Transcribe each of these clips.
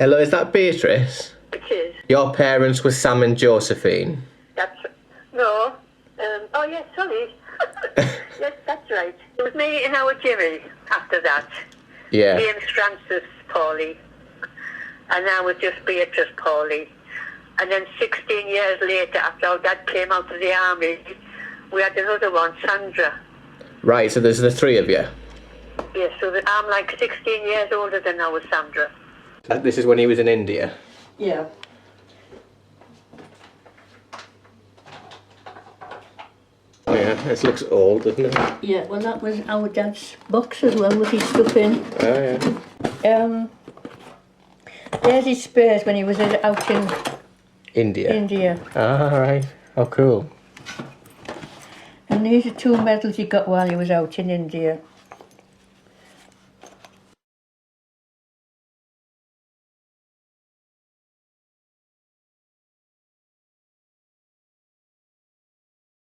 Hello, is that Beatrice? It is. Your parents were Sam and Josephine. That's... No. Oh, yes, sorry. Yes, that's right. It was me and our Jimmy after that. Yeah. James Francis Porley. And I was just Beatrice Porley. And then 16 years later, after our dad came out of the army, we had another one, Sandra. Right, so there's the three of you. Yes, so I'm like 16 years older than our Sandra. This is when he was in India. Yeah. Oh yeah, this looks old, doesn't it? Yeah, well that was our dad's box as well with his stuff in. Oh yeah. There's his spares when he was out in India. Ah, right. Oh, cool. And these are 2 medals he got while he was out in India.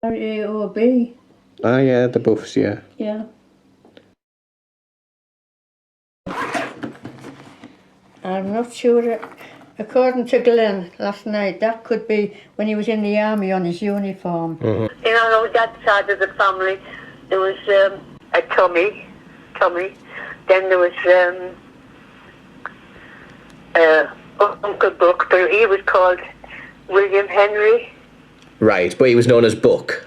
AOB. Oh yeah, the buffs, yeah. Yeah. I'm not sure. According to Glenn last night, that could be when he was in the army on his uniform. Mm-hmm. You know, on our dad's side of the family, there was a Tommy. Then there was Uncle Buck, but he was called William Henry. Right, but he was known as Buck.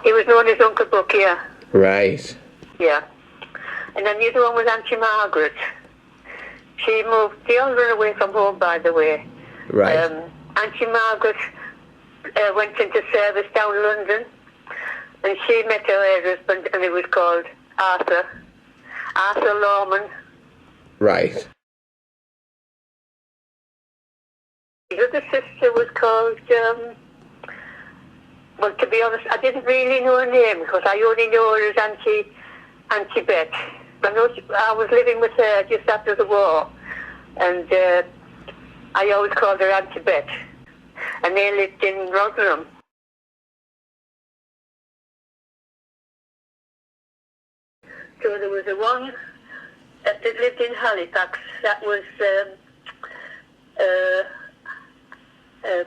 He was known as Uncle Buck, yeah. Right. Yeah. And then the other one was Auntie Margaret. They all ran away from home, by the way. Right. Auntie Margaret went into service down London, and she met her husband, and he was called Arthur Lawman. Right. His other sister was called, well, to be honest, I didn't really know her name, because I only know her as Auntie Bet. I was living with her just after the war, and I always called her Auntie Bet. And they lived in Rotherham. So there was a one that lived in Halifax. That was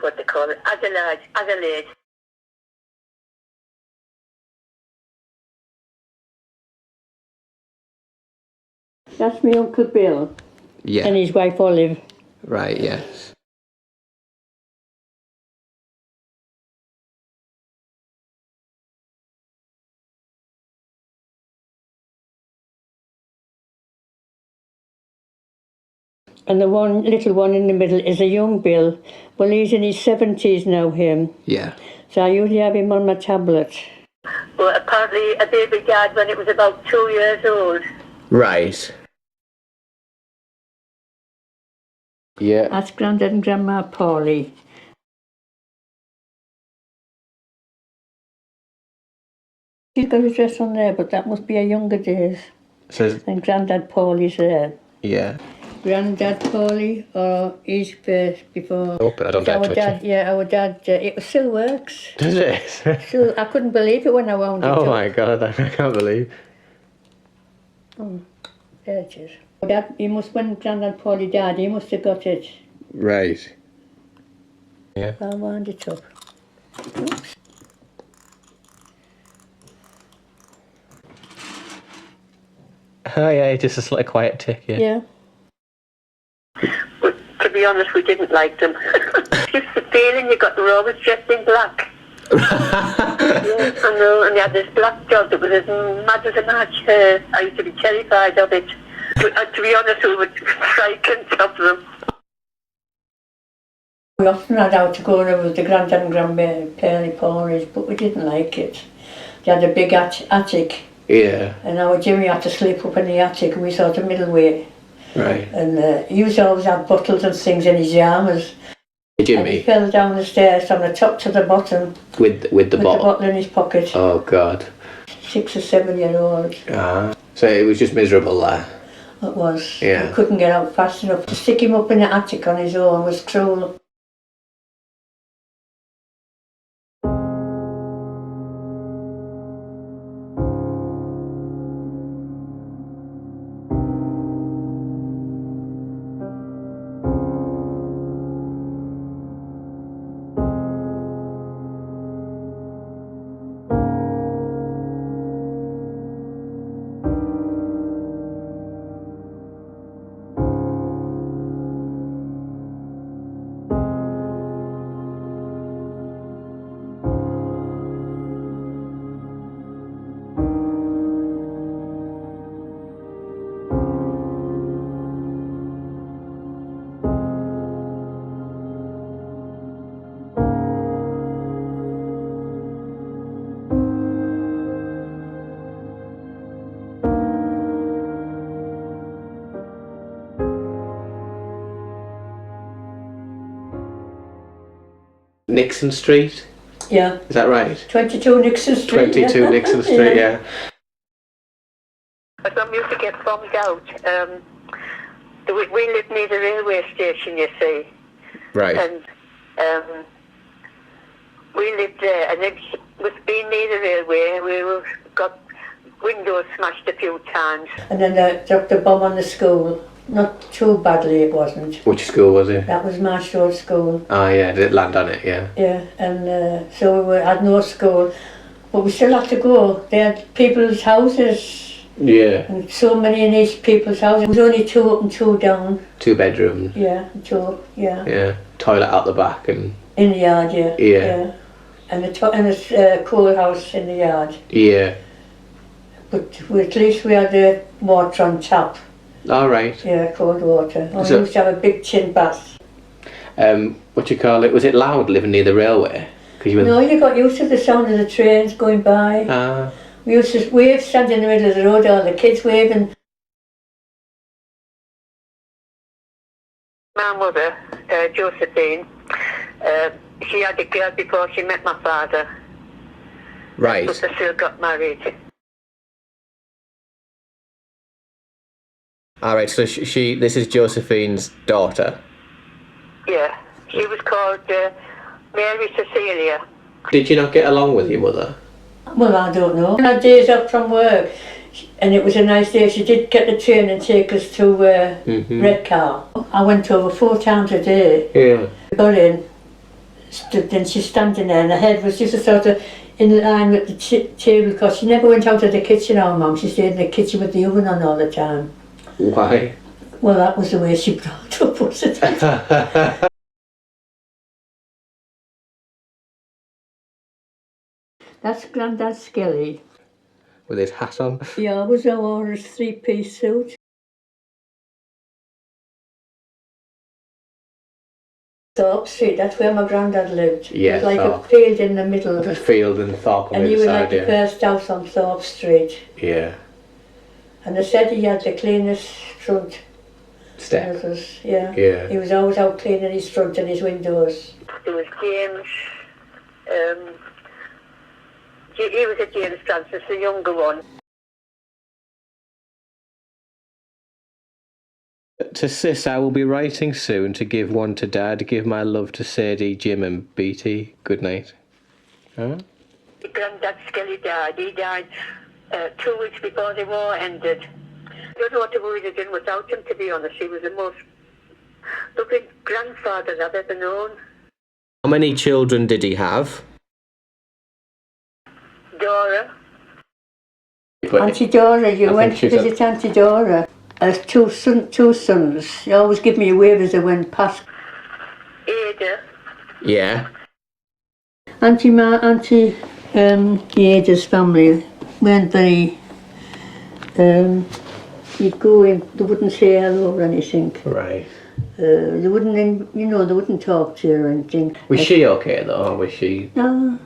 what they call it, Adelaide. That's my Uncle Bill. Yeah. And his wife Olive. Right, yes. And the little one in the middle is a young Bill. Well, he's in his 70s now, him. Yeah. So I usually have him on my tablet. Well, apparently a baby died when it was about 2 years old. Right. Yeah. That's Grandad and Grandma Porley. She's got a dress on there, but that must be her younger days. Says. And Grandad Porley's there. Yeah. Grandad Porley, or his face before. Oh, but I don't dare touch it. Yeah, our dad, it still works. Does it? Still, I couldn't believe it when I wound it up. Oh my god, I can't believe. Oh, there it is. Dad, when Grandad Porley died, he must have got it. Right. Yeah. I'll wind it up. Oops. Oh yeah, just a slight quiet tick, yeah. Yeah. But to be honest, we didn't like them. Just the feeling you got, they were always dressed in black. Yeah, I know, and they had this black dog that was as mad as a match. I used to be terrified of it. But to be honest, we were frightened of them. We often had out to go over with the Grandad and Grandma Pearly Porleys, but we didn't like it. They had a big attic. Yeah. And our Jimmy had to sleep up in the attic, and we sort of middleway. Right. And he used to always have bottles and things in his armours. Jimmy? And he fell down the stairs from the top to the bottom. With the with bottle? the bottle in his pocket. Oh god. 6 or 7 year old. Ah. So it was just miserable there? It was. Yeah. He couldn't get out fast enough. To stick him up in the attic on his own was cruel. Nixon Street? Yeah. Is that right? 22 Nixon Street. 22 Nixon Street, yeah. But when we used to get bombed out, we lived near the railway station, you see. Right. And we lived there, and it was being near the railway, got windows smashed a few times. And then they dropped a bomb on the school. Not too badly, it wasn't. Which school was it? That was Marsh Road School. Oh, yeah, did it land on it, yeah? Yeah, and so we had no school, but we still had to go. They had people's houses, Yeah. and so many in each people's houses. It was only 2 up and 2 down. 2 bedrooms. Yeah, 2, yeah. Yeah. Toilet out the back and... In the yard, yeah. Yeah. And a coal house in the yard. Yeah. But at least we had water on tap. All right. Yeah, cold water. And So- we used to have a big tin bath. What you call it? Was it loud living near the railway? 'Cause you were... No, you got used to the sound of the trains going by. We used to wave, stand in the middle of the road, all the kids waving. My mother, Josephine, she had a girl before she met my father. Right. But they still got married. All right, so this is Josephine's daughter. Yeah, she was called Mary Cecilia. Did you not get along with your mother? Well, I don't know. I had days up from work, and it was a nice day. She did get the train and take us to Redcar. I went over 4 times a day. Yeah. Got in, stood, then she's standing there, and her head was just a sort of in line with the table, because she never went out of the kitchen, our mum. She stayed in the kitchen with the oven on all the time. Why? Well, that was the way she brought up, wasn't it? That's Grandad Skelly. With his hat on? Yeah, I wore his 3-piece suit. Thorpe Street, that's where my granddad lived. Yeah, it was like Thorpe. a field in the middle. The field and Thorpe on And the he other was like side, the yeah. first house on Thorpe Street. Yeah. And they said he had the cleanest front. Step. Yeah. Yeah. He was always out cleaning his front and his windows. There was James. He was a James Francis, the younger one. To Sis, I will be writing soon to give one to Dad. Give my love to Sadie, Jim and Beatty. Good night. Huh? Granddad Skelly died. He died 2 weeks before the war ended. I don't know what we would have done without him, to be honest. He was the most loving grandfather I've ever known. How many children did he have? Dora. Auntie Dora, you I went think to she's visit Auntie Dora. As two sons. She always give me a wave as I went past. Ada. Yeah. Auntie Ada's family weren't very, you'd go in, they wouldn't say hello or anything. Right. They wouldn't, they wouldn't talk to you or anything. Was she okay though, or was she... No,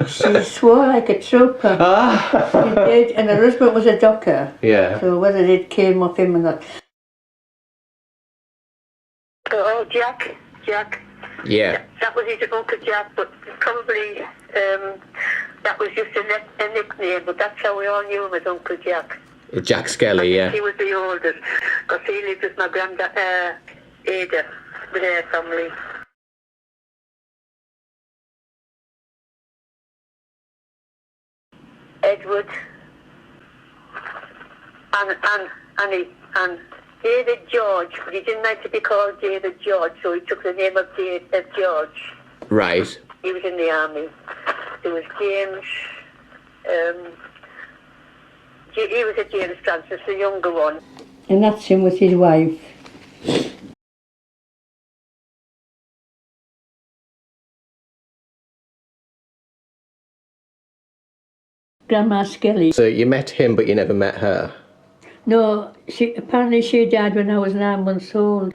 she swore like a trooper. She did, and her husband was a docker. Yeah. So whether it came off him or not. Oh, Jack. Yeah. That was his Uncle Jack, but probably that was just a nickname, but that's how we all knew him as Uncle Jack. Jack Skelly, yeah. He was the oldest, because he lived with my granddad, Ada, with her family. Edward, and David George, but he didn't like to be called David George, so he took the name of George. Right. He was in the army. There was James, he was a James Francis, the younger one. And that's him with his wife. Grandma Skelly. So you met him, but you never met her? No, apparently she died when I was 9 months old.